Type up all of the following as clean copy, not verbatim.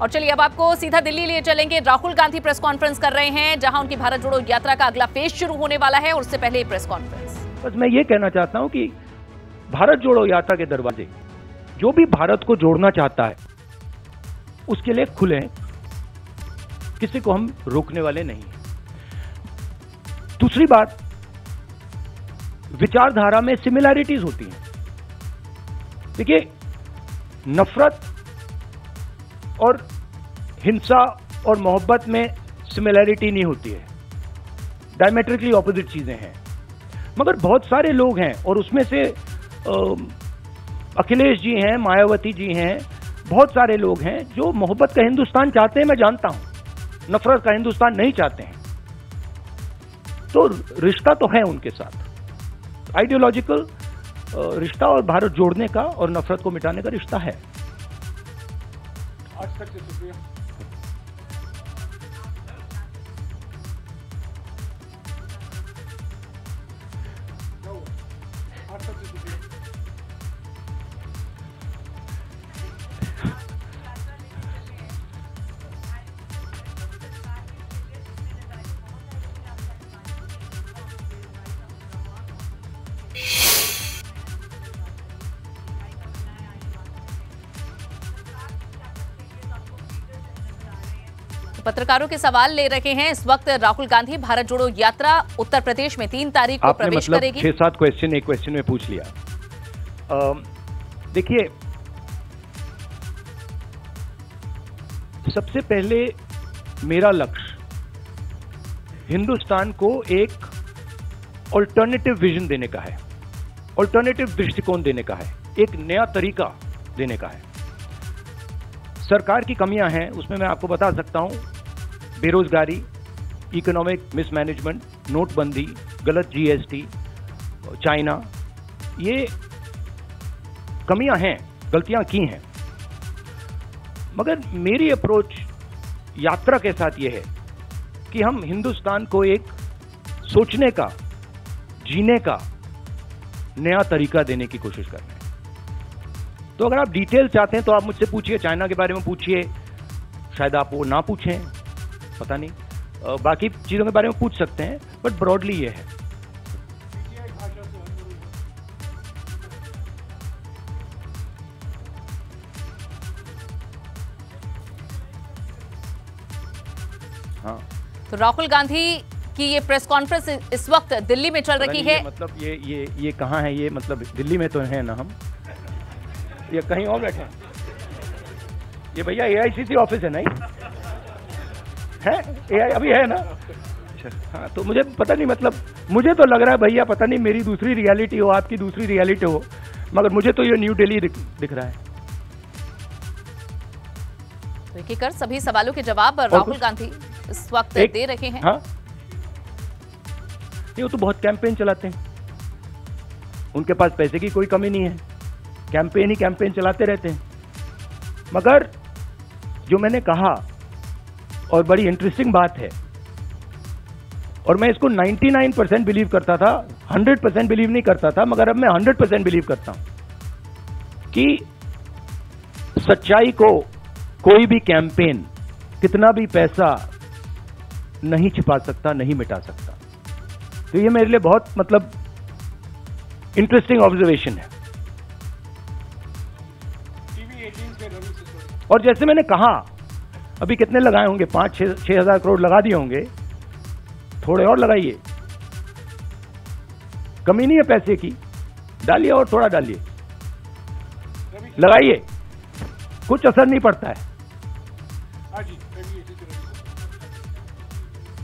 और चलिए अब आपको सीधा दिल्ली लिए चलेंगे। राहुल गांधी प्रेस कॉन्फ्रेंस कर रहे हैं जहां उनकी भारत जोड़ो यात्रा का अगला फेज शुरू होने वाला है और उससे पहले प्रेस कॉन्फ्रेंस। बस मैं ये कहना चाहता हूं कि भारत जोड़ो यात्रा के दरवाजे जो भी भारत को जोड़ना चाहता है उसके लिए खुले हैं, किसी को हम रोकने वाले नहीं हैं। दूसरी बात, विचारधारा में सिमिलैरिटीज होती हैं। देखिए, नफरत और हिंसा और मोहब्बत में सिमिलैरिटी नहीं होती है, डायमेट्रिकली ऑपोजिट चीजें हैं। मगर बहुत सारे लोग हैं और उसमें से अखिलेश जी हैं, मायावती जी हैं, बहुत सारे लोग हैं जो मोहब्बत का हिंदुस्तान चाहते हैं, मैं जानता हूं, नफरत का हिंदुस्तान नहीं चाहते हैं। तो रिश्ता तो है उनके साथ, आइडियोलॉजिकल रिश्ता और भारत जोड़ने का और नफरत को मिटाने का रिश्ता है। आज तक से शुक्रिया। आज तक से शुक्रिया। पत्रकारों के सवाल ले रखे हैं इस वक्त। राहुल गांधी भारत जोड़ो यात्रा उत्तर प्रदेश में 3 तारीख को प्रवेश करेगी। 6-7 क्वेश्चन एक क्वेश्चन में पूछ लिया। देखिए, सबसे पहले मेरा लक्ष्य हिंदुस्तान को एक ऑल्टरनेटिव विजन देने का है, ऑल्टरनेटिव दृष्टिकोण देने का है, एक नया तरीका देने का है। सरकार की कमियां हैं, उसमें मैं आपको बता सकता हूं, बेरोजगारी, इकोनॉमिक मिसमैनेजमेंट, नोटबंदी, गलत जीएसटी, चाइना, ये कमियां हैं, गलतियां की हैं। मगर मेरी अप्रोच यात्रा के साथ ये है कि हम हिंदुस्तान को एक सोचने का, जीने का नया तरीका देने की कोशिश कर रहे हैं। तो अगर आप डिटेल चाहते हैं तो आप मुझसे पूछिए, चाइना के बारे में पूछिए, शायद आप वो ना पूछें, पता नहीं, बाकी चीजों के बारे में पूछ सकते हैं, बट ब्रॉडली ये है। हाँ, तो राहुल गांधी की ये प्रेस कॉन्फ्रेंस इस वक्त दिल्ली में चल रही है। मतलब ये कहाँ है? ये मतलब दिल्ली में तो है ना, हम ये कहीं और बैठे हैं? ये भैया AICC ऑफिस है नहीं है? AI अभी है ना? अच्छा, हाँ, तो मुझे पता नहीं, मतलब मुझे तो लग रहा है भैया, पता नहीं मेरी दूसरी रियलिटी हो, आपकी दूसरी रियलिटी हो, मगर मुझे तो ये न्यू दिल्ली दिख रहा है। तो एक कर सभी सवालों के जवाब राहुल गांधी इस वक्त दे रहे हैं। हाँ, ये तो बहुत कैंपेन चलाते हैं, उनके पास पैसे की कोई कमी नहीं है, कैंपेन ही कैंपेन चलाते रहते हैं। मगर जो मैंने कहा, और बड़ी इंटरेस्टिंग बात है, और मैं इसको 99% बिलीव करता था, 100% बिलीव नहीं करता था, मगर अब मैं 100% बिलीव करता हूं कि सच्चाई को कोई भी कैंपेन, कितना भी पैसा नहीं छिपा सकता, नहीं मिटा सकता। तो ये मेरे लिए बहुत मतलब इंटरेस्टिंग ऑब्जर्वेशन है। और जैसे मैंने कहा, अभी कितने लगाए होंगे? 5-6 हजार करोड़ लगा दिए होंगे, थोड़े और लगाइए, कमी नहीं है पैसे की, डालिए और थोड़ा डालिए, लगाइए, कुछ असर नहीं पड़ता है।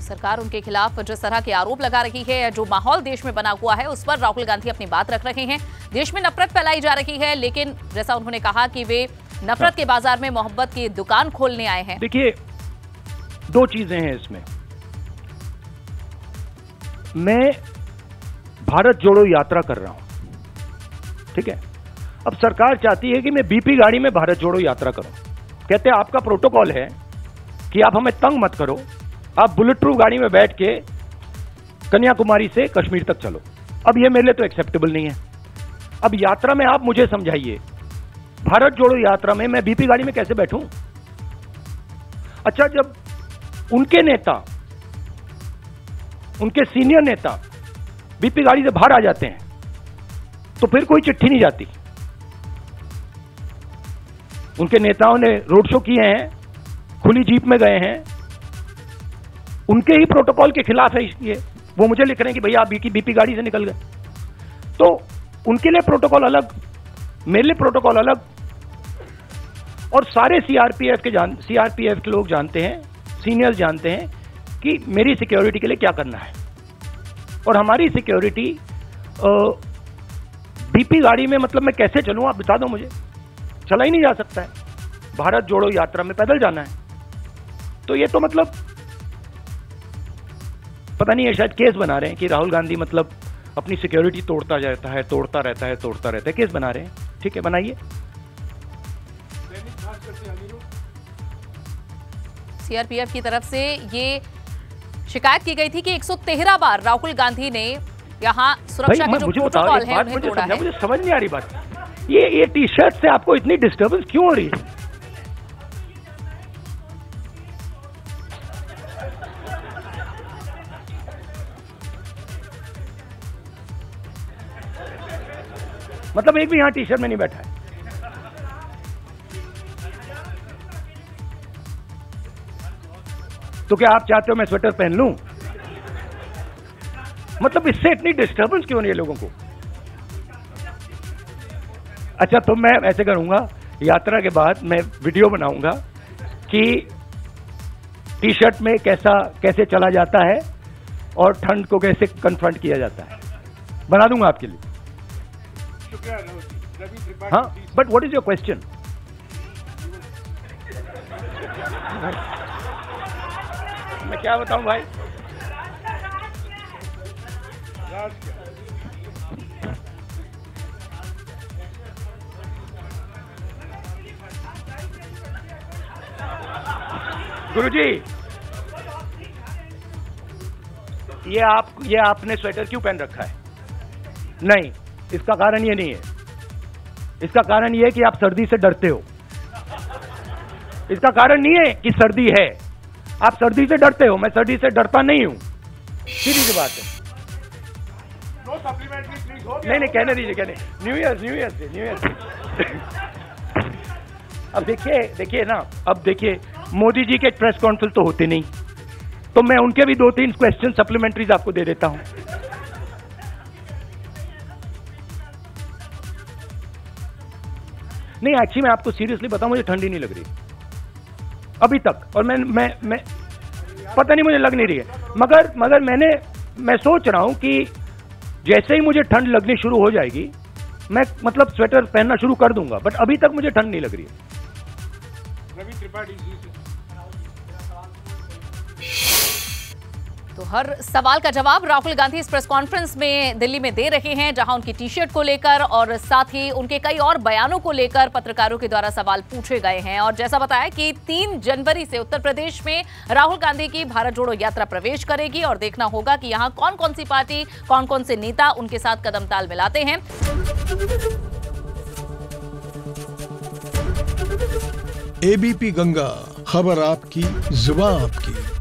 सरकार उनके खिलाफ जिस तरह के आरोप लगा रही है, जो माहौल देश में बना हुआ है, उस पर राहुल गांधी अपनी बात रख रहे हैं। देश में नफरत फैलाई जा रही है, लेकिन जैसा उन्होंने कहा कि वे नफरत के बाजार में मोहब्बत की दुकान खोलने आए हैं। देखिए, 2 चीजें हैं इसमें। मैं भारत जोड़ो यात्रा कर रहा हूं, ठीक है? अब सरकार चाहती है कि मैं BP गाड़ी में भारत जोड़ो यात्रा करूं। कहते हैं आपका प्रोटोकॉल है कि आप हमें तंग मत करो, आप बुलेट प्रूफ गाड़ी में बैठ के कन्याकुमारी से कश्मीर तक चलो। अब ये मेरे लिए तो एक्सेप्टेबल नहीं है। अब यात्रा में आप मुझे समझाइए, भारत जोड़ो यात्रा में मैं BP गाड़ी में कैसे बैठूं? अच्छा, जब उनके नेता, उनके सीनियर नेता बीपी गाड़ी से बाहर आ जाते हैं तो फिर कोई चिट्ठी नहीं जाती। उनके नेताओं ने रोड शो किए हैं, खुली जीप में गए हैं, उनके ही प्रोटोकॉल के खिलाफ है इसलिए वो मुझे लिख रहे हैं कि भैया आप बीपी गाड़ी से निकल गए। तो उनके लिए प्रोटोकॉल अलग, मेरे लिए प्रोटोकॉल अलग। और सारे सीआरपीएफ के लोग जानते हैं, सीनियर्स जानते हैं कि मेरी सिक्योरिटी के लिए क्या करना है। और हमारी सिक्योरिटी बीपी गाड़ी में, मतलब मैं कैसे चलूं आप बता दो मुझे, चला ही नहीं जा सकता है। भारत जोड़ो यात्रा में पैदल जाना है। तो ये तो मतलब पता नहीं है, शायद केस बना रहे हैं कि राहुल गांधी मतलब अपनी सिक्योरिटी तोड़ता रहता है। केस बना रहे हैं, ठीक है, बनाइए। सीआरपीएफ की तरफ से ये शिकायत की गई थी कि 113 बार राहुल गांधी ने यहाँ सुरक्षा के जो प्रोटोकॉल है उन्हें तोड़ा है। मुझे समझ नहीं आ रही बात, ये टी शर्ट से आपको इतनी डिस्टर्बेंस क्यों हो रही है? मतलब एक भी यहां टी शर्ट में नहीं बैठा है। तो क्या आप चाहते हो मैं स्वेटर पहन लूं? मतलब इससे इतनी डिस्टर्बेंस क्यों नहीं है लोगों को? अच्छा, तो मैं ऐसे करूंगा, यात्रा के बाद मैं वीडियो बनाऊंगा कि टी शर्ट में कैसे चला जाता है और ठंड को कैसे कन्फ्रंट किया जाता है, बना दूंगा आपके लिए। हाँ, but what is your question? मैं क्या बताऊं भाई? गुरुजी, ये आपने स्वेटर क्यों पहन रखा है? नहीं, इसका कारण ये नहीं है। इसका कारण ये है कि आप सर्दी से डरते हो। इसका कारण नहीं है कि सर्दी है, आप सर्दी से डरते हो। मैं सर्दी से डरता नहीं हूं, सीधी सी बात है। नहीं, कहने दीजिए, कहने। न्यू ईयर से अब देखिए ना, अब देखिए मोदी जी के प्रेस कॉन्फ्रेंस तो होते नहीं, तो मैं उनके भी 2-3 क्वेश्चन सप्लीमेंट्रीज आपको दे देता हूं। नहीं, एक्चुअली मैं आपको सीरियसली बताऊं, मुझे ठंडी नहीं लग रही अभी तक। और मैं पता नहीं, मुझे लग नहीं रही है। मगर मैं सोच रहा हूं कि जैसे ही मुझे ठंड लगनी शुरू हो जाएगी, मैं मतलब स्वेटर पहनना शुरू कर दूंगा। बट अभी तक मुझे ठंड नहीं लग रही है। तो हर सवाल का जवाब राहुल गांधी इस प्रेस कॉन्फ्रेंस में दिल्ली में दे रहे हैं, जहां उनकी टी शर्ट को लेकर और साथ ही उनके कई और बयानों को लेकर पत्रकारों के द्वारा सवाल पूछे गए हैं। और जैसा बताया कि 3 जनवरी से उत्तर प्रदेश में राहुल गांधी की भारत जोड़ो यात्रा प्रवेश करेगी और देखना होगा कि यहां कौन कौन सी पार्टी, कौन कौन से नेता उनके साथ कदम ताल मिलाते हैं। एबीपी गंगा, खबर आपकी, जुबान आपकी।